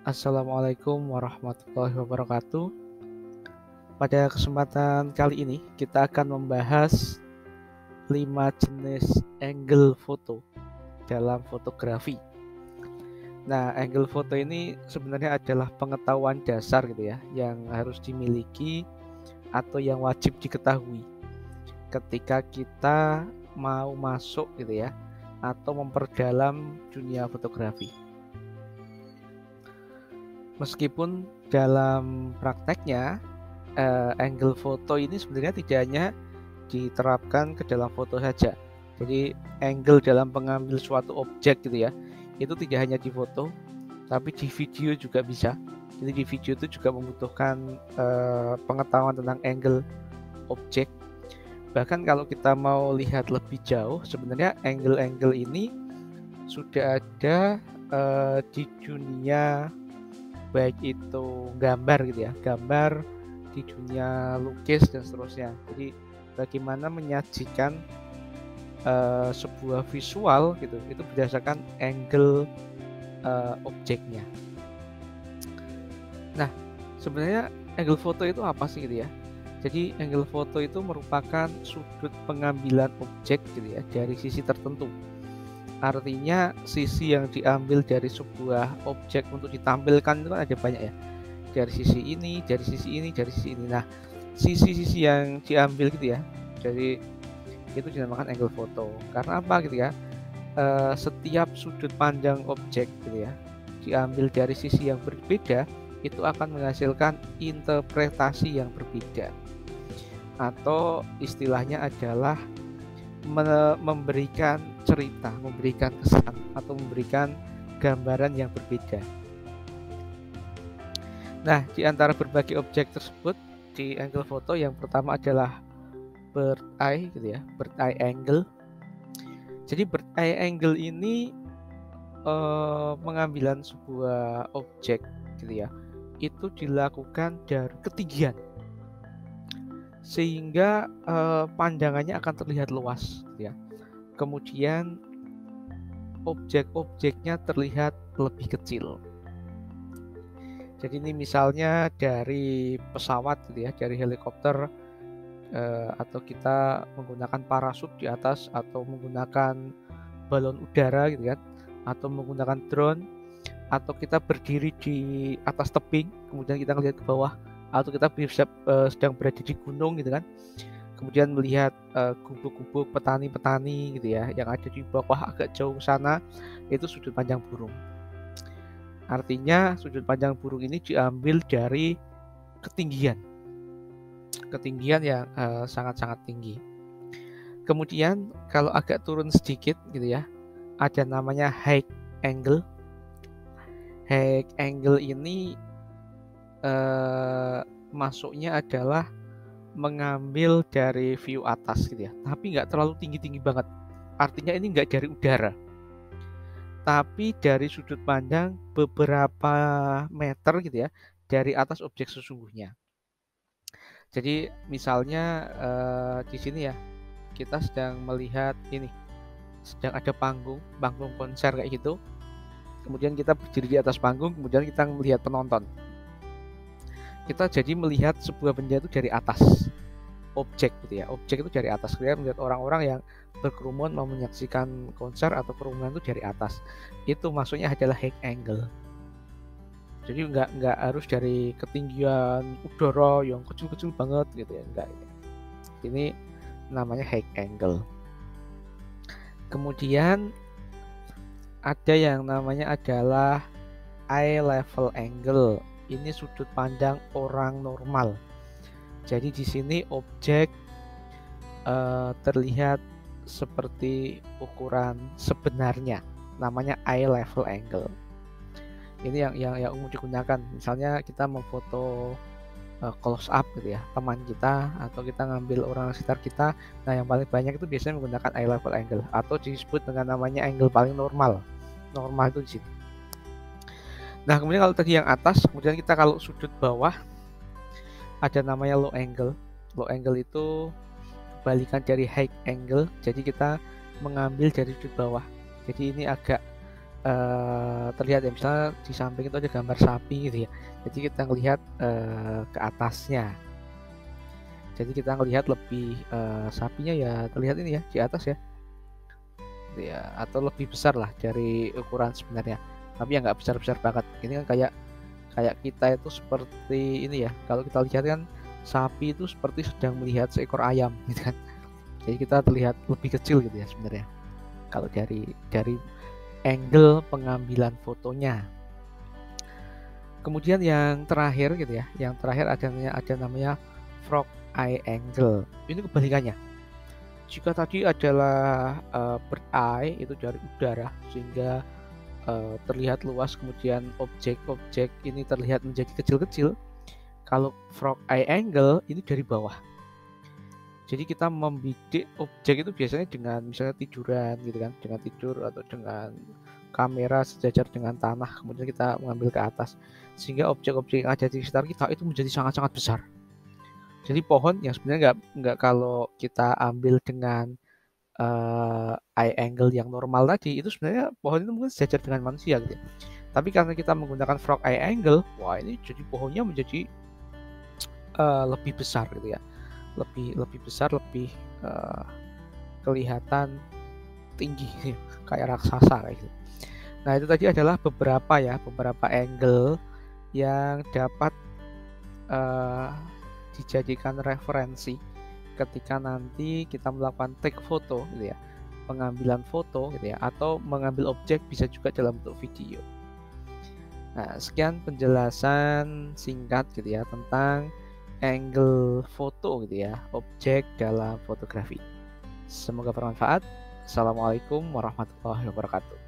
Assalamualaikum warahmatullahi wabarakatuh. Pada kesempatan kali ini kita akan membahas 5 jenis angle foto dalam fotografi. Nah, angle foto ini sebenarnya adalah pengetahuan dasar gitu ya, yang harus dimiliki atau yang wajib diketahui ketika kita mau masuk gitu ya, atau memperdalam dunia fotografi. Meskipun dalam prakteknya angle foto ini sebenarnya tidak hanya diterapkan ke dalam foto saja. Jadi angle dalam pengambil suatu objek gitu ya, itu tidak hanya di foto, tapi di video juga bisa. Jadi di video itu juga membutuhkan pengetahuan tentang angle objek. Bahkan kalau kita mau lihat lebih jauh, sebenarnya angle-angle ini sudah ada di dunia, baik itu gambar gitu ya, gambar, di dunia lukis dan seterusnya. Jadi bagaimana menyajikan sebuah visual gitu, itu berdasarkan angle objeknya. Nah, sebenarnya angle foto itu apa sih gitu ya? Jadi angle foto itu merupakan sudut pengambilan objek gitu ya dari sisi tertentu. Artinya sisi yang diambil dari sebuah objek untuk ditampilkan itu kan ada banyak ya. Dari sisi ini, dari sisi ini, dari sisi ini. Nah, sisi-sisi yang diambil gitu ya. Jadi itu dinamakan angle foto. Karena apa gitu ya? Setiap sudut pandang objek gitu ya, diambil dari sisi yang berbeda, itu akan menghasilkan interpretasi yang berbeda. Atau istilahnya adalah memberikan cerita, memberikan kesan, atau memberikan gambaran yang berbeda. Nah, di antara berbagai objek tersebut, di angle foto yang pertama adalah bird eye gitu ya, bird eye angle. Jadi bird eye angle ini pengambilan sebuah objek gitu ya, itu dilakukan dari ketinggian, sehingga pandangannya akan terlihat luas gitu ya. Kemudian objek-objeknya terlihat lebih kecil. Jadi ini misalnya dari pesawat gitu ya, dari helikopter, atau kita menggunakan parasut di atas, atau menggunakan balon udara gitu kan, atau menggunakan drone, atau kita berdiri di atas tebing kemudian kita melihat ke bawah, atau kita sedang berada di gunung gitu kan, kemudian melihat gubuk-gubuk petani-petani gitu ya yang ada di bawah agak jauh sana, itu sudut pandang burung. Artinya sudut pandang burung ini diambil dari ketinggian yang sangat-sangat tinggi. Kemudian kalau agak turun sedikit gitu ya, ada namanya high angle. High angle ini masuknya adalah mengambil dari view atas gitu ya, tapi nggak terlalu tinggi-tinggi banget. Artinya ini nggak dari udara, tapi dari sudut pandang beberapa meter gitu ya, dari atas objek sesungguhnya. Jadi misalnya di sini ya, kita sedang melihat ini, sedang ada panggung konser kayak gitu. Kemudian kita berdiri di atas panggung, kemudian kita melihat penonton. Kita jadi melihat sebuah benda itu dari atas, objek gitu ya. Objek itu dari atas. Kita melihat orang-orang yang berkerumun mau menyaksikan konser atau kerumunan itu dari atas. Itu maksudnya adalah high angle. Jadi nggak harus dari ketinggian udara yang kecil-kecil banget gitu ya, enggak. Ini namanya high angle. Kemudian ada yang namanya adalah eye level angle. Ini sudut pandang orang normal. Jadi di sini objek terlihat seperti ukuran sebenarnya, namanya eye level angle. Ini yang umum digunakan. Misalnya kita memfoto close up gitu ya, teman kita, atau kita ngambil orang sekitar kita. Nah, yang paling banyak itu biasanya menggunakan eye level angle, atau disebut dengan namanya angle paling normal. Normal itu di sini. Nah, kemudian kalau tadi yang atas, kemudian kita kalau sudut bawah ada namanya low angle. Low angle itu kebalikan dari high angle. Jadi kita mengambil dari sudut bawah. Jadi ini agak terlihat ya, misalnya di samping itu ada gambar sapi gitu ya. Jadi kita ngelihat ke atasnya. Jadi kita ngelihat lebih sapinya ya terlihat ini ya di atas ya. Gitu ya, atau lebih besar lah dari ukuran sebenarnya. Tapi ya nggak besar-besar banget. Ini kan kayak kayak kita itu seperti ini ya. Kalau kita lihat kan sapi itu seperti sedang melihat seekor ayam gitu kan. Jadi kita terlihat lebih kecil gitu ya sebenarnya. Kalau dari angle pengambilan fotonya. Kemudian yang terakhir gitu ya, yang terakhir ada namanya frog eye angle. Ini kebalikannya. Jika tadi adalah bird eye itu dari udara sehingga terlihat luas, kemudian objek-objek ini terlihat menjadi kecil-kecil. Kalau frog eye angle ini dari bawah. Jadi kita membidik objek itu biasanya dengan misalnya tiduran gitu kan, dengan tidur atau dengan kamera sejajar dengan tanah, kemudian kita mengambil ke atas sehingga objek-objek yang ada di sekitar kita itu menjadi sangat-sangat besar. Jadi pohon yang sebenarnya nggak kalau kita ambil dengan eye angle yang normal tadi itu sebenarnya pohon itu mungkin sejajar dengan manusia gitu ya. Tapi karena kita menggunakan frog eye angle, wah ini jadi pohonnya menjadi lebih besar gitu ya. Lebih besar, lebih kelihatan tinggi kayak raksasa kayak gitu. Nah, itu tadi adalah beberapa angle yang dapat dijadikan referensi ketika nanti kita melakukan take foto gitu ya, pengambilan foto gitu ya, atau mengambil objek bisa juga dalam bentuk video. Nah, sekian penjelasan singkat gitu ya tentang angle foto gitu ya, objek dalam fotografi. Semoga bermanfaat. Assalamualaikum warahmatullahi wabarakatuh.